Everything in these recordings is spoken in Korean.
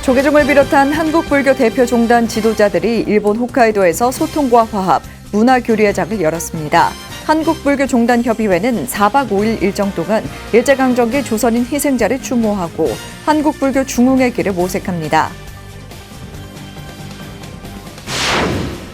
조계종을 비롯한 한국불교 대표 종단 지도자들이 일본 홋카이도에서 소통과 화합, 문화교류의 장을 열었습니다. 한국불교 종단협의회는 4박 5일 일정 동안 일제강점기 조선인 희생자를 추모하고 한국불교 중흥의 길을 모색합니다.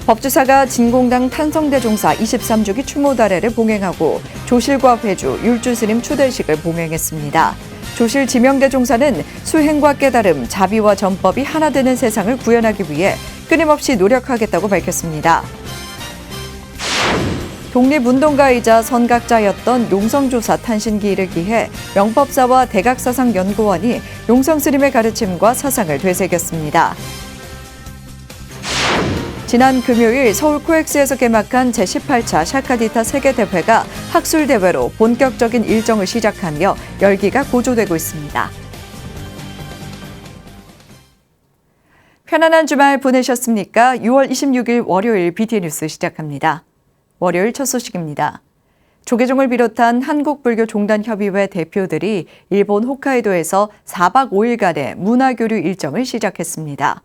법주사가 진공당 탄성대종사 23주기 추모다례를 봉행하고 조실과 회주, 율주스님 추대식을 봉행했습니다. 조실 지명대종사는 수행과 깨달음, 자비와 전법이 하나 되는 세상을 구현하기 위해 끊임없이 노력하겠다고 밝혔습니다. 독립운동가이자 선각자였던 용성조사 탄신기일을 기해 명법사와 대각사상연구원이 용성스님의 가르침과 사상을 되새겼습니다. 지난 금요일 서울 코엑스에서 개막한 제18차 샤카디타 세계대회가 학술대회로 본격적인 일정을 시작하며 열기가 고조되고 있습니다. 편안한 주말 보내셨습니까? 6월 26일 월요일 BTN 뉴스 시작합니다. 월요일 첫 소식입니다. 조계종을 비롯한 한국불교 종단협의회 대표들이 일본 홋카이도에서 4박 5일간의 문화교류 일정을 시작했습니다.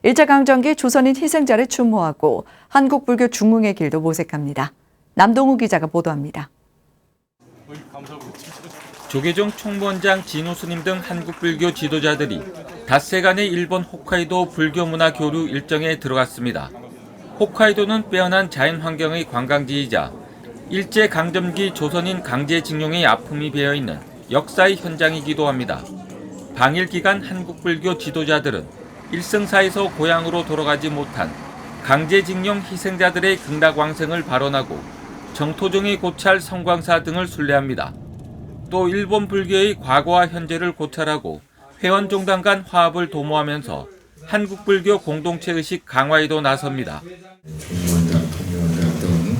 일제강점기 조선인 희생자를 추모하고 한국불교 중흥의 길도 모색합니다. 남동우 기자가 보도합니다. 조계종 총무원장 진호 스님 등 한국불교 지도자들이 닷새간의 일본 홋카이도 불교문화교류 일정에 들어갔습니다. 홋카이도는 빼어난 자연환경의 관광지이자 일제강점기 조선인 강제징용의 아픔이 배어있는 역사의 현장이기도 합니다. 방일 기간 한국불교 지도자들은 일승사에서 고향으로 돌아가지 못한 강제징용 희생자들의 극락왕생을 발언하고 정토종이 고찰 성광사 등을 순례합니다. 또 일본 불교의 과거와 현재를 고찰하고 회원종단 간 화합을 도모하면서 한국불교 공동체의식 강화에도 나섭니다. 총무원장, 통위원장 등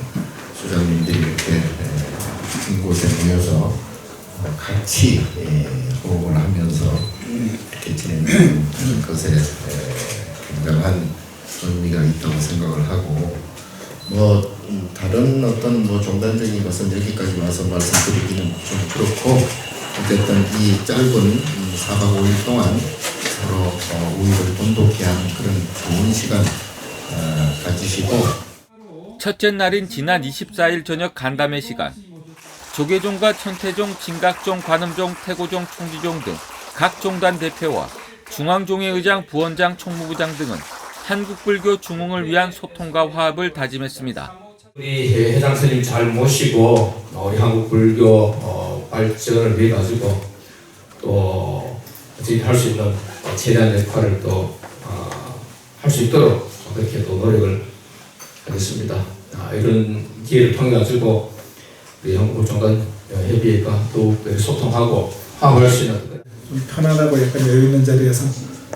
수장님들이 이렇게 한 곳에 모여서 같이 호흡을 하면서 이렇게 지내는 것에 굉장한 의미가 있다고 생각을 하고 다른 어떤 종단적인 것은 여기까지 와서 말씀드리기는 좀 그렇고 어쨌든 이 짧은 4박 5일 동안 서로 우위를 돈독히 하는 그런 좋은 시간 가지시고 첫째 날인 지난 24일 저녁 간담회 시간 조계종과 천태종, 진각종, 관음종, 태고종, 총지종 등 각 종단 대표와 중앙종회 의장, 부원장, 총무부장 등은 한국불교 중흥을 위한 소통과 화합을 다짐했습니다. 우리 회장 스님 잘 모시고 우리 한국불교 발전을 위해 가지고 또 저희 할 수 있는 최대한 역할을 또 할 수 있도록 그렇게 또 노력을 하겠습니다. 이런 기회를 통해 가지고 우리 한국종단 협의회가 더욱 소통하고 화합할 수 있는 좀 편안하고 약간 여유 있는 자리에서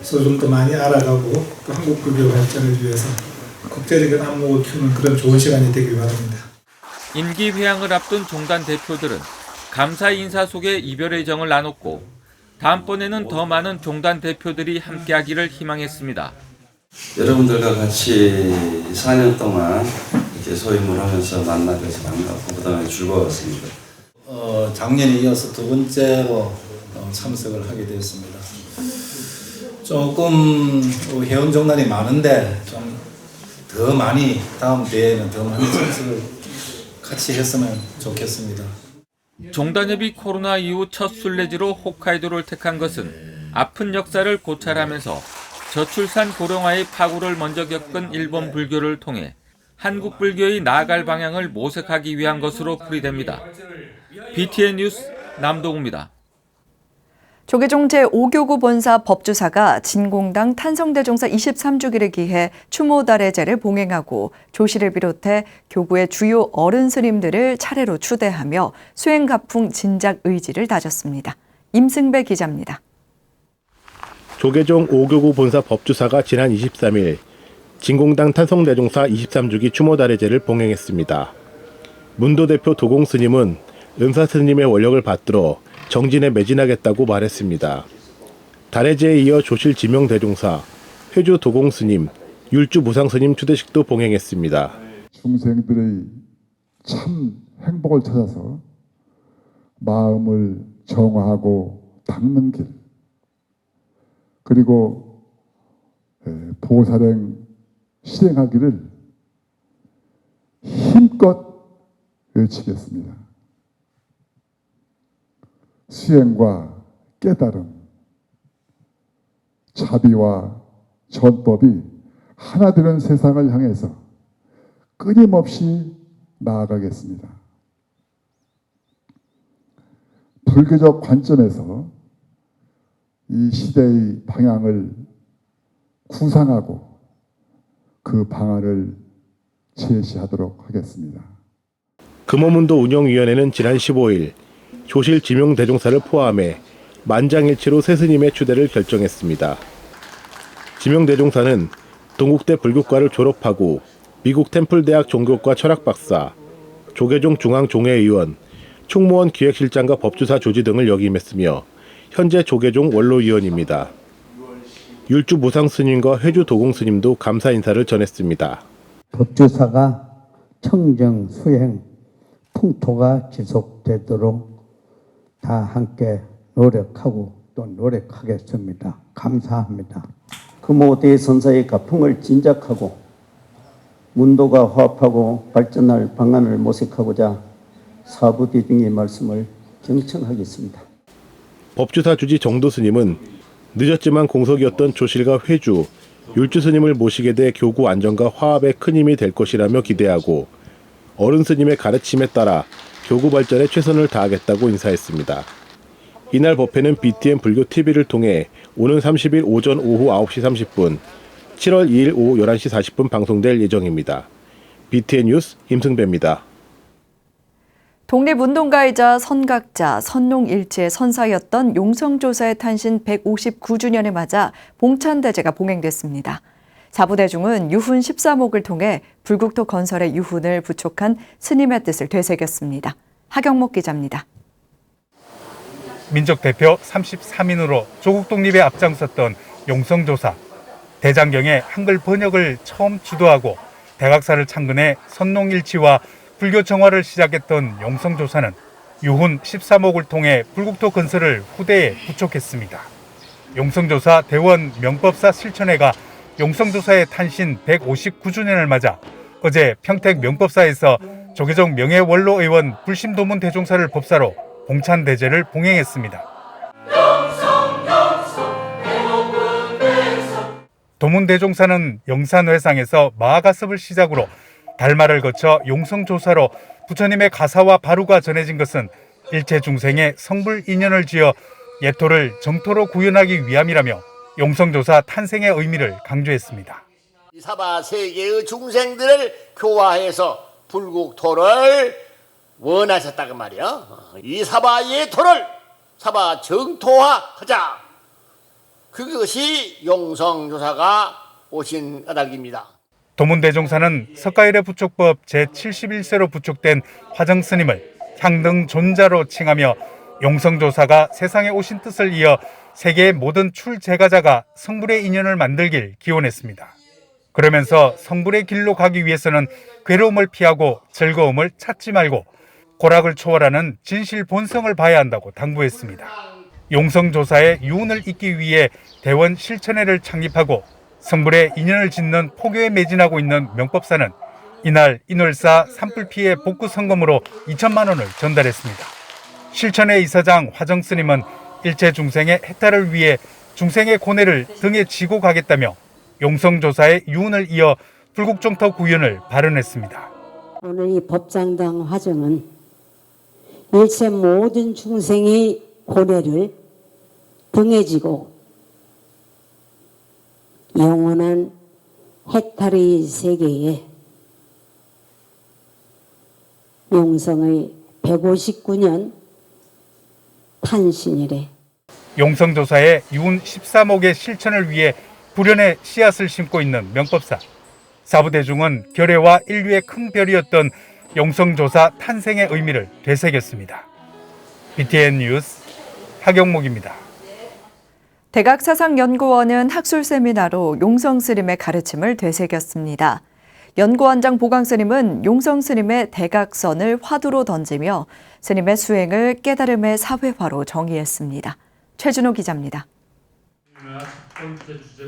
좀 더 많이 알아가고 또 한국불교 발전을 위해서 국제적인 안목을 키우는 그런 좋은 시간이 되길 바랍니다. 임기 회항을 앞둔 종단 대표들은 감사 인사 속에 이별의 정을 나눴고 다음번에는 더 많은 종단 대표들이 함께하기를 희망했습니다. 여러분들과 같이 4년 동안 이렇게 소임을 하면서 만나서 반갑고 그다음에 즐거웠습니다. 작년에 이어서 두 번째로 참석을 하게 되었습니다. 조금 회원종단이 많은데 좀 더 많이 다음 대회는 더 많이 참석을 같이 했으면 좋겠습니다. 종단협이 코로나 이후 첫 순례지로 홋카이도를 택한 것은 아픈 역사를 고찰하면서 저출산 고령화의 파고를 먼저 겪은 일본 불교를 통해 한국 불교의 나아갈 방향을 모색하기 위한 것으로 풀이됩니다. BTN 뉴스 남동우입니다. 조계종 제5교구 본사 법주사가 진공당 탄성대종사 23주기를 기해 추모다례제를 봉행하고 조실을 비롯해 교구의 주요 어른 스님들을 차례로 추대하며 수행가풍 진작 의지를 다졌습니다. 임승배 기자입니다. 조계종 5교구 본사 법주사가 지난 23일 진공당 탄성대종사 23주기 추모다례제를 봉행했습니다. 문도 대표 도공 스님은 은사 스님의 원력을 받들어 정진에 매진하겠다고 말했습니다. 다례제에 이어 조실 지명대종사, 회주 도공 스님, 율주 무상 스님 추대식도 봉행했습니다. 중생들의 참 행복을 찾아서 마음을 정화하고 닦는 길, 그리고 보살행 실행하기를 힘껏 외치겠습니다. 수행과 깨달음, 자비와 전법이 하나 되는 세상을 향해서 끊임없이 나아가겠습니다. 불교적 관점에서 이 시대의 방향을 구상하고 그 방안을 제시하도록 하겠습니다. 금호문도 운영위원회는 지난 15일 조실 지명대종사를 포함해 만장일치로 새 스님의 추대를 결정했습니다. 지명대종사는 동국대 불교과를 졸업하고 미국 템플대학 종교과 철학박사, 조계종 중앙종회의원, 충무원 기획실장과 법주사 조지 등을 역임했으며 현재 조계종 원로위원입니다. 율주 무상 스님과 회주 도공 스님도 감사 인사를 전했습니다. 법주사가 청정, 수행, 풍토가 지속되도록 다 함께 노력하고 또 노력하겠습니다. 감사합니다. 금호 대선사의 가풍을 진작하고 문도가 화합하고 발전할 방안을 모색하고자 사부대중의 말씀을 경청하겠습니다. 법주사 주지 정도 스님은 늦었지만 공석이었던 조실과 회주, 율주 스님을 모시게 돼 교구 안정과 화합에 큰 힘이 될 것이라며 기대하고 어른 스님의 가르침에 따라 교구 발전에 최선을 다하겠다고 인사했습니다. 이날 법회는 BTN 불교 TV를 통해 오는 30일 오전 오후 9시 30분, 7월 2일 오후 11시 40분 방송될 예정입니다. BTN 뉴스 임승배입니다. 독립운동가이자 선각자, 선농일치의 선사였던 용성조사의 탄신 159주년을 맞아 봉찬대제가 봉행됐습니다. 사부대중은 유훈 13옥을 통해 불국토 건설의 유훈을 부촉한 스님의 뜻을 되새겼습니다. 하경목 기자입니다. 민족 대표 33인으로 조국 독립에 앞장섰던 용성조사, 대장경의 한글 번역을 처음 주도하고 대각사를 창건해 선농일치와 불교 정화를 시작했던 용성조사는 유훈 13옥을 통해 불국토 건설을 후대에 부촉했습니다. 용성조사 대원 명법사 실천회가 용성조사의 탄신 159주년을 맞아 어제 평택 명법사에서 조계종 명예원로의원 불심도문 대종사를 법사로 봉찬대제를 봉행했습니다. 도문대종사는 영산회상에서 마하가습을 시작으로 달마를 거쳐 용성조사로 부처님의 가사와 바루가 전해진 것은 일체 중생의 성불 인연을 지어 예토를 정토로 구현하기 위함이라며 용성조사 탄생의 의미를 강조했습니다. 사바 세계의 중생들을 교화해서 불국토를 원하셨다고 말이야. 이 사바 예토를 사바 정토화하자. 그것이 용성조사가 오신 까닭입니다. 도문대종사는 석가일의 부촉법 제71세로 부촉된 화정스님을 향등 존자로 칭하며 용성조사가 세상에 오신 뜻을 이어 세계의 모든 출제가자가 성불의 인연을 만들길 기원했습니다. 그러면서 성불의 길로 가기 위해서는 괴로움을 피하고 즐거움을 찾지 말고 고락을 초월하는 진실 본성을 봐야 한다고 당부했습니다. 용성조사의 유훈을 잇기 위해 대원 실천회를 창립하고 성불의 인연을 짓는 포교에 매진하고 있는 명법사는 이날 인월사 산불 피해 복구 성금으로 2천만 원을 전달했습니다. 실천회 이사장 화정스님은 일체 중생의 해탈을 위해 중생의 고뇌를 등에 지고 가겠다며 용성조사의 유훈을 이어 불국정토 구현을 발언했습니다. 오늘 이 법장당 화정은 일체 모든 중생의 고뇌를 등에 지고 영원한 해탈의 세계에 용성의 159년 탄신일에 용성조사의 유훈 13옥의 실천을 위해 불연의 씨앗을 심고 있는 명법사. 사부대중은 결의와 인류의 큰 별이었던 용성조사 탄생의 의미를 되새겼습니다. BTN 뉴스 하경목입니다. 대각사상연구원은 학술 세미나로 용성 스님의 가르침을 되새겼습니다. 연구원장 보강 스님은 용성 스님의 대각선을 화두로 던지며 스님의 수행을 깨달음의 사회화로 정의했습니다. 최준호 기자입니다.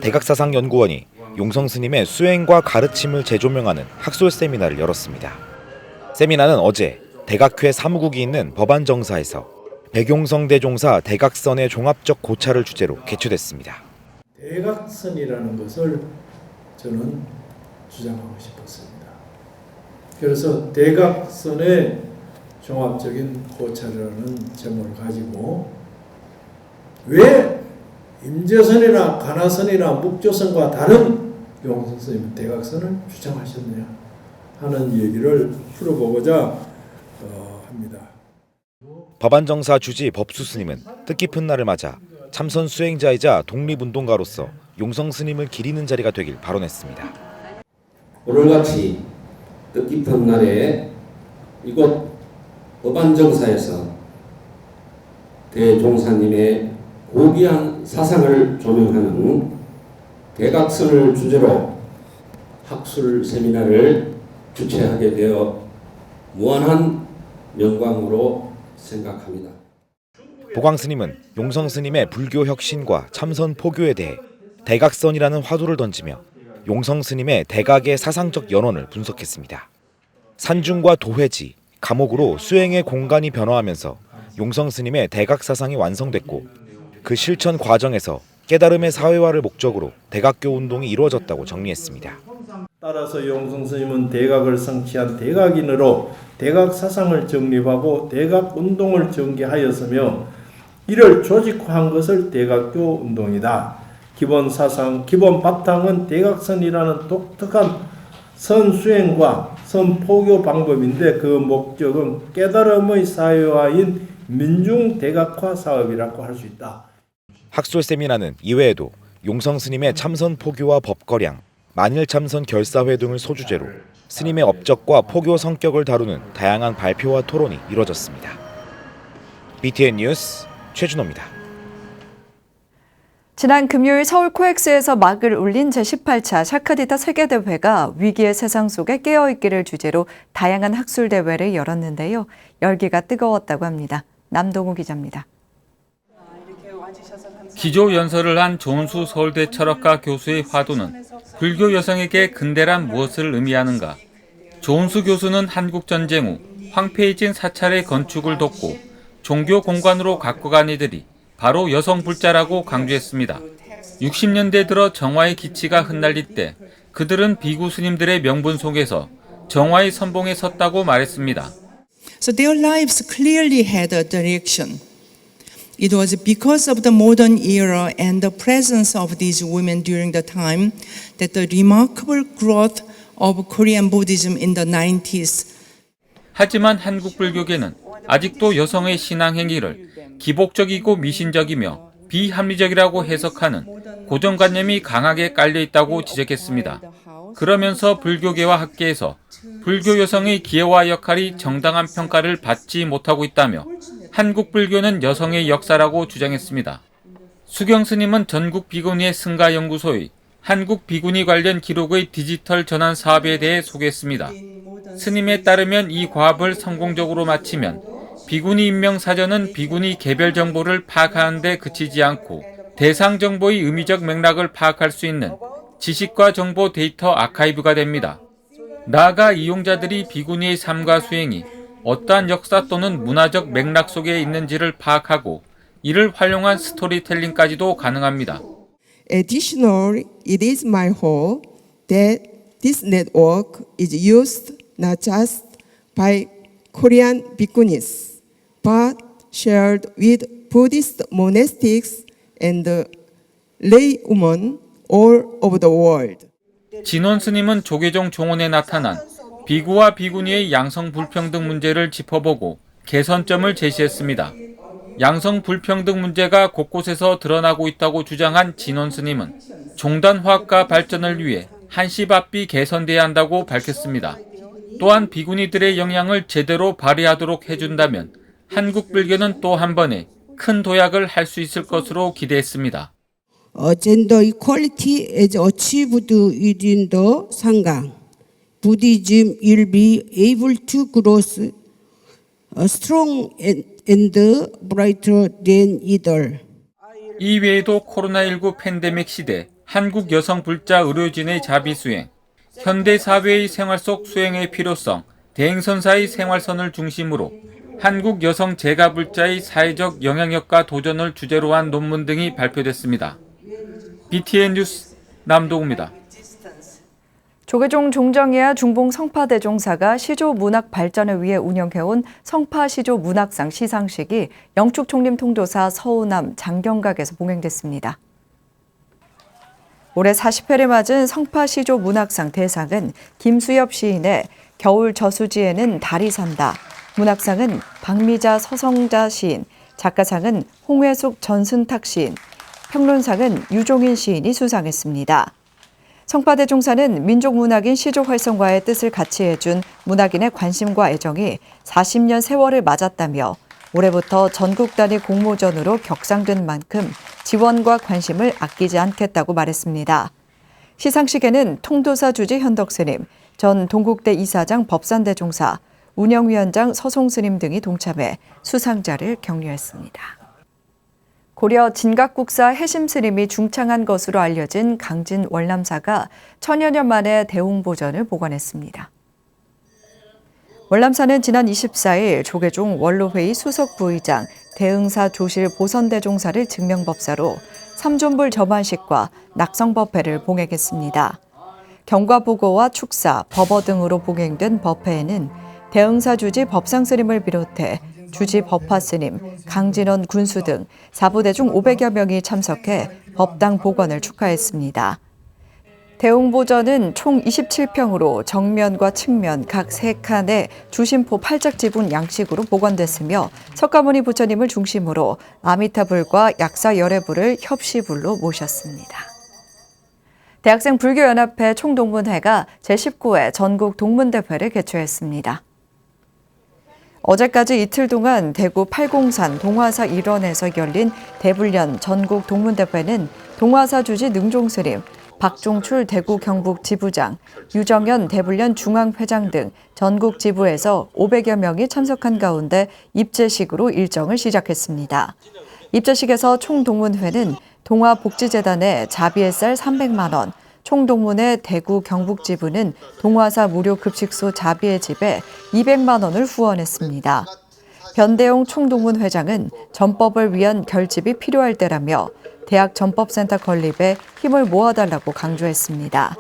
대각사상연구원이 용성 스님의 수행과 가르침을 재조명하는 학술 세미나를 열었습니다. 세미나는 어제 대각회 사무국이 있는 법안정사에서 백용성 대종사 대각선의 종합적 고찰을 주제로 개최됐습니다. 대각선이라는 것을 저는 주장하고 싶었습니다. 그래서 대각선의 종합적인 고찰이라는 제목을 가지고 왜 임재선이나 가나선이나 묵조선과 다른 용성 스님은 대각선을 주장하셨느냐 하는 얘기를 풀어보고자 합니다. 법안정사 주지 법수 스님은 뜻깊은 날을 맞아 참선 수행자이자 독립운동가로서 용성 스님을 기리는 자리가 되길 발언했습니다. 오늘같이 뜻깊은 날에 이곳 법안정사에서 대종사님의 고귀한 사상을 조명하는 대각선을 주제로 학술 세미나를 주최하게 되어 무한한 영광으로 생각합니다. 보광 스님은 용성 스님의 불교 혁신과 참선 포교에 대해 대각선이라는 화두를 던지며 용성 스님의 대각의 사상적 연원을 분석했습니다. 산중과 도회지, 감옥으로 수행의 공간이 변화하면서 용성 스님의 대각 사상이 완성됐고 그 실천 과정에서 깨달음의 사회화를 목적으로 대각교 운동이 이루어졌다고 정리했습니다. 따라서 용성 스님은 대각을 성취한 대각인으로 대각 사상을 정립하고 대각 운동을 전개하였으며 이를 조직화한 것을 대각교 운동이다. 기본 사상, 기본 바탕은 대각선이라는 독특한 선수행과 선포교 방법인데 그 목적은 깨달음의 사회화인 민중 대각화 사업이라고 할 수 있다. 학술 세미나는 이외에도 용성 스님의 참선 포교와 법거량, 만일 참선 결사회 등을 소주제로 스님의 업적과 포교 성격을 다루는 다양한 발표와 토론이 이뤄졌습니다. BTN 뉴스 최준호입니다. 지난 금요일 서울 코엑스에서 막을 울린 제18차 샤크디타 세계대회가 위기의 세상 속에 깨어있기를 주제로 다양한 학술대회를 열었는데요. 열기가 뜨거웠다고 합니다. 남동우 기자입니다. 기조 연설을 한 조은수 서울대 철학과 교수의 화두는 불교 여성에게 근대란 무엇을 의미하는가? 조은수 교수는 한국전쟁 후 황폐해진 사찰의 건축을 돕고 종교 공간으로 갖고 간 이들이 바로 여성 불자라고 강조했습니다. 60년대 들어 정화의 기치가 흩날릴 때 그들은 비구 스님들의 명분 속에서 정화의 선봉에 섰다고 말했습니다. So their lives clearly had a direction. It was because of the modern era and the presence of these women during the time that the remarkable growth of Korean Buddhism in the 90s. 하지만 한국 불교계는 아직도 여성의 신앙 행위를 기복적이고 미신적이며 비합리적이라고 해석하는 고정관념이 강하게 깔려 있다고 지적했습니다. 그러면서 불교계와 학계에서 불교 여성의 기여와 역할이 정당한 평가를 받지 못하고 있다며 한국 불교는 여성의 역사라고 주장했습니다. 수경 스님은 전국 비구니의 승가연구소의 한국 비구니 관련 기록의 디지털 전환 사업에 대해 소개했습니다. 스님에 따르면 이 과업을 성공적으로 마치면 비구니 임명 사전은 비구니 개별 정보를 파악하는 데 그치지 않고 대상 정보의 의미적 맥락을 파악할 수 있는 지식과 정보 데이터 아카이브가 됩니다. 나아가 이용자들이 비구니의 삶과 수행이 어떠한 역사 또는 문화적 맥락 속에 있는지를 파악하고 이를 활용한 스토리텔링까지도 가능합니다. Additionally, it is my hope that this network is used not just by Korean bhikkhunis, but shared with Buddhist monastics and lay women all over the world. 진원 스님은 조계종 종원에 나타난 비구와 비구니의 양성 불평등 문제를 짚어보고 개선점을 제시했습니다. 양성 불평등 문제가 곳곳에서 드러나고 있다고 주장한 진원 스님은 종단 화합과 발전을 위해 한시밥비 개선돼야 한다고 밝혔습니다. 또한 비구니들의 영향을 제대로 발휘하도록 해준다면 한국 불교는 또 한 번의 큰 도약을 할 수 있을 것으로 기대했습니다. Gender equality is achieved within the Sangha. Buddhism will be able to grow strong and brighter than either. 이 외에도 코로나19 팬데믹 시대 한국여성불자의료진의 자비수행, 현대사회의 생활 속 수행의 필요성, 대행선사의 생활선을 중심으로 한국여성재가불자의 사회적 영향력과 도전을 주제로 한 논문 등이 발표됐습니다. BTN 뉴스 남동우입니다. 조계종 종정이야 중봉 성파대종사가 시조 문학 발전을 위해 운영해온 성파시조 문학상 시상식이 영축총림 통도사 서우남 장경각에서 봉행됐습니다. 올해 40회를 맞은 성파시조 문학상 대상은 김수엽 시인의 겨울 저수지에는 달이 산다, 문학상은 박미자 서성자 시인, 작가상은 홍회숙 전순탁 시인, 평론상은 유종인 시인이 수상했습니다. 성파대종사는 민족문학인 시조 활성화의 뜻을 같이 해준 문학인의 관심과 애정이 40년 세월을 맞았다며 올해부터 전국 단위 공모전으로 격상된 만큼 지원과 관심을 아끼지 않겠다고 말했습니다. 시상식에는 통도사 주지 현덕스님, 전 동국대 이사장 법산대종사, 운영위원장 서송스님 등이 동참해 수상자를 격려했습니다. 고려 진각국사 해심스님이 중창한 것으로 알려진 강진 월남사가 천여 년 만에 대웅보전을 복원했습니다. 월남사는 지난 24일 조계종 원로회의 수석 부의장 대응사 조실 보선대종사를 증명법사로 삼존불 점안식과 낙성법회를 봉행했습니다. 경과보고와 축사, 법어 등으로 봉행된 법회에는 대응사 주지 법상스님을 비롯해 주지 법화스님, 강진원 군수 등 사부대 중 500여 명이 참석해 법당 복원을 축하했습니다. 대웅보전은 총 27평으로 정면과 측면 각 3칸의 주심포 8작 지분 양식으로 복원됐으며 석가모니 부처님을 중심으로 아미타불과 약사 열애불을 협시불로 모셨습니다. 대학생 불교연합회 총동문회가 제19회 전국 동문대회를 개최했습니다. 어제까지 이틀 동안 대구 팔공산 동화사 일원에서 열린 대불련 전국 동문대회는 동화사 주지 능종스님, 박종출 대구 경북 지부장, 유정현 대불련 중앙회장 등 전국 지부에서 500여 명이 참석한 가운데 입제식으로 일정을 시작했습니다. 입제식에서 총동문회는 동화복지재단에 자비의 쌀 300만 원, 총동문회 대구 경북지부는 동화사 무료급식소 자비의 집에 200만 원을 후원했습니다. 변대용 총동문회장은 전법을 위한 결집이 필요할 때라며 대학 전법센터 건립에 힘을 모아달라고 강조했습니다.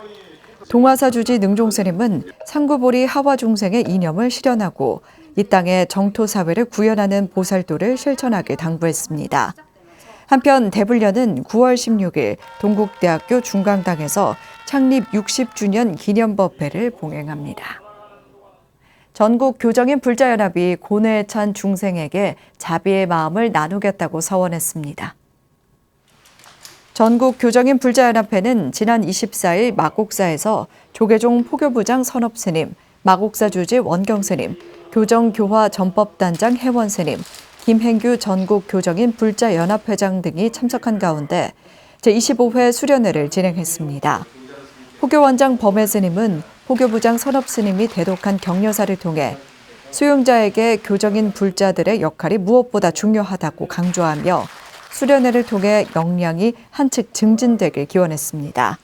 동화사 주지 능종스님은 상구보리 하와중생의 이념을 실현하고 이 땅의 정토사회를 구현하는 보살도를 실천하길 당부했습니다. 한편 대불련은 9월 16일 동국대학교 중강당에서 창립 60주년 기념법회를 봉행합니다. 전국 교정인 불자연합이 고뇌에 찬 중생에게 자비의 마음을 나누겠다고 서원했습니다. 전국 교정인 불자연합회는 지난 24일 마곡사에서 조계종 포교부장 선업스님, 마곡사 주지 원경스님, 교정교화 전법단장 혜원스님, 김행규 전국 교정인 불자연합회장 등이 참석한 가운데 제25회 수련회를 진행했습니다. 포교원장 범혜스님은 포교부장 선업스님이 대독한 격려사를 통해 수용자에게 교정인 불자들의 역할이 무엇보다 중요하다고 강조하며 수련회를 통해 역량이 한층 증진되길 기원했습니다.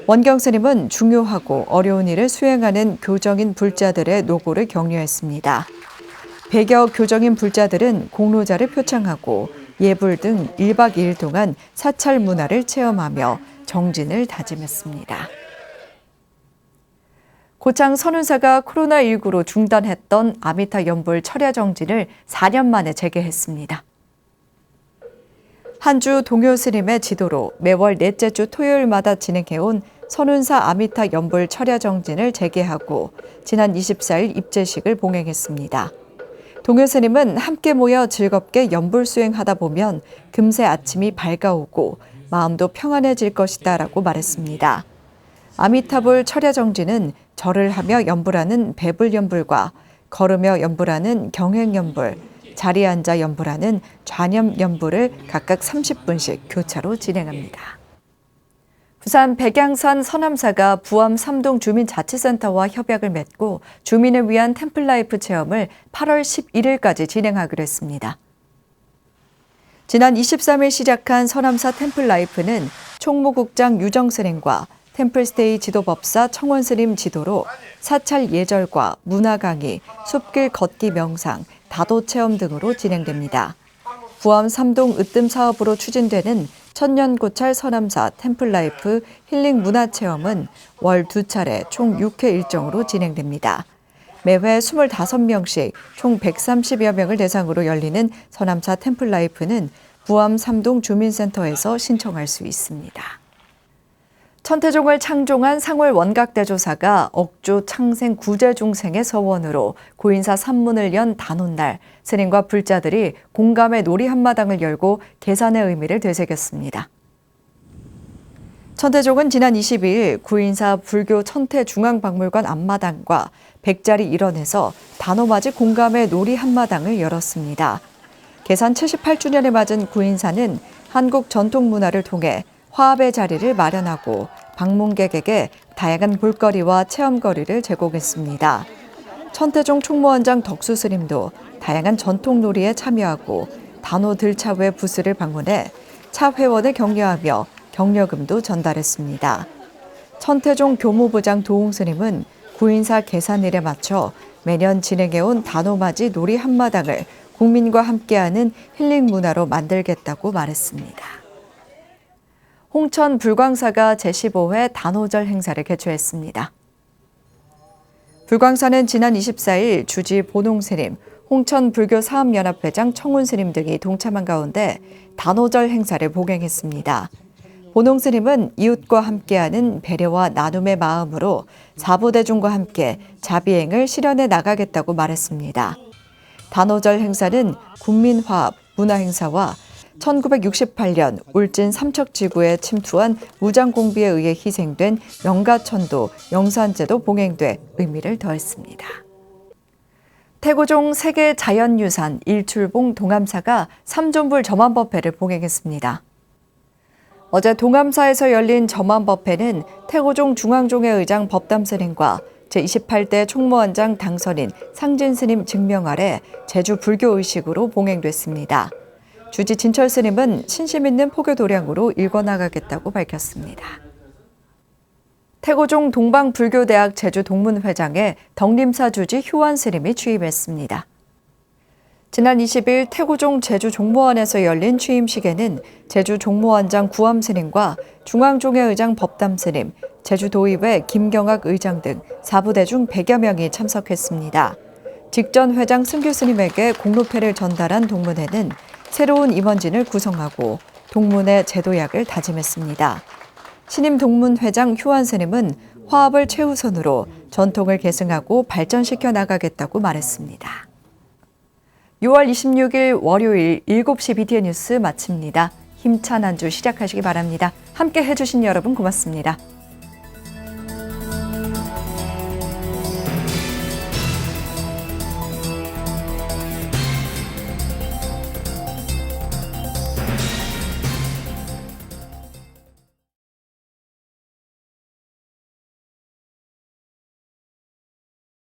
원경스님은 중요하고 어려운 일을 수행하는 교정인 불자들의 노고를 격려했습니다. 100여 교정인 불자들은 공로자를 표창하고 예불 등 1박 2일 동안 사찰 문화를 체험하며 정진을 다짐했습니다. 고창 선운사가 코로나19로 중단했던 아미타 연불 철야 정진을 4년 만에 재개했습니다. 한주 동요 스님의 지도로 매월 넷째 주 토요일마다 진행해온 선운사 아미타 연불 철야 정진을 재개하고 지난 24일 입제식을 봉행했습니다. 동요 스님은 함께 모여 즐겁게 연불 수행하다 보면 금세 아침이 밝아오고 마음도 평안해질 것이다라고 말했습니다. 아미타불 철야 정진은 절을 하며 연불하는 배불 연불과 걸으며 연불하는 경행 연불, 자리에 앉아 연불하는 좌념 연불을 각각 30분씩 교차로 진행합니다. 부산 백양산 서남사가 부암 3동 주민자치센터와 협약을 맺고 주민을 위한 템플라이프 체험을 8월 11일까지 진행하기로 했습니다. 지난 23일 시작한 서남사 템플라이프는 총무국장 유정스님과 템플스테이 지도법사 청원스님 지도로 사찰 예절과 문화 강의, 숲길 걷기 명상, 다도 체험 등으로 진행됩니다. 구암 3동 으뜸 사업으로 추진되는 천년고찰 서남사 템플라이프 힐링 문화체험은 월 2차례 총 6회 일정으로 진행됩니다. 매회 25명씩 총 130여 명을 대상으로 열리는 서남사 템플라이프는 구암 3동 주민센터에서 신청할 수 있습니다. 천태종을 창종한 상월 원각대조사가 억주 창생 구제중생의 서원으로 고인사 산문을 연 단오날, 스님과 불자들이 공감의 놀이 한마당을 열고 계산의 의미를 되새겼습니다. 천태종은 지난 22일 구인사 불교 천태중앙박물관 앞마당과 백자리 일원에서 단오맞이 공감의 놀이 한마당을 열었습니다. 계산 78주년을 맞은 구인사는 한국 전통 문화를 통해 화합의 자리를 마련하고 방문객에게 다양한 볼거리와 체험거리를 제공했습니다. 천태종 총무원장 덕수 스님도 다양한 전통 놀이에 참여하고 단오 들차회 부스를 방문해 차 회원을 격려하며 격려금도 전달했습니다. 천태종 교무부장 도홍 스님은 구인사 계산일에 맞춰 매년 진행해온 단오맞이 놀이 한마당을 국민과 함께하는 힐링 문화로 만들겠다고 말했습니다. 홍천 불광사가 제15회 단오절 행사를 개최했습니다. 불광사는 지난 24일 주지 보농스님, 홍천 불교사업연합회장 청운스님 등이 동참한 가운데 단오절 행사를 봉행했습니다. 보농스님은 이웃과 함께하는 배려와 나눔의 마음으로 사부대중과 함께 자비행을 실현해 나가겠다고 말했습니다. 단오절 행사는 국민화합, 문화행사와 1968년 울진 삼척지구에 침투한 무장공비에 의해 희생된 영가천도, 영산제도 봉행돼 의미를 더했습니다. 태고종 세계 자연유산 일출봉 동암사가 삼존불 점암법회를 봉행했습니다. 어제 동암사에서 열린 점암법회는 태고종 중앙종회 의장 법담스님과 제28대 총무원장 당선인 상진스님 증명 아래 제주 불교의식으로 봉행됐습니다. 주지 진철 스님은 신심 있는 포교 도량으로 일궈나가겠다고 밝혔습니다. 태고종 동방불교대학 제주 동문회장에 덕림사 주지 휴원 스님이 취임했습니다. 지난 20일 태고종 제주 종무원에서 열린 취임식에는 제주 종무원장 구암 스님과 중앙종회 의장 법담 스님, 제주도의회 김경학 의장 등 사부대중 100여 명이 참석했습니다. 직전 회장 승규 스님에게 공로패를 전달한 동문회는 새로운 임원진을 구성하고 동문회 제도약을 다짐했습니다. 신임 동문회장 휴원 스님은 화합을 최우선으로 전통을 계승하고 발전시켜 나가겠다고 말했습니다. 6월 26일 월요일 7시 BTN 뉴스 마칩니다. 힘찬 한 주 시작하시기 바랍니다. 함께 해주신 여러분 고맙습니다.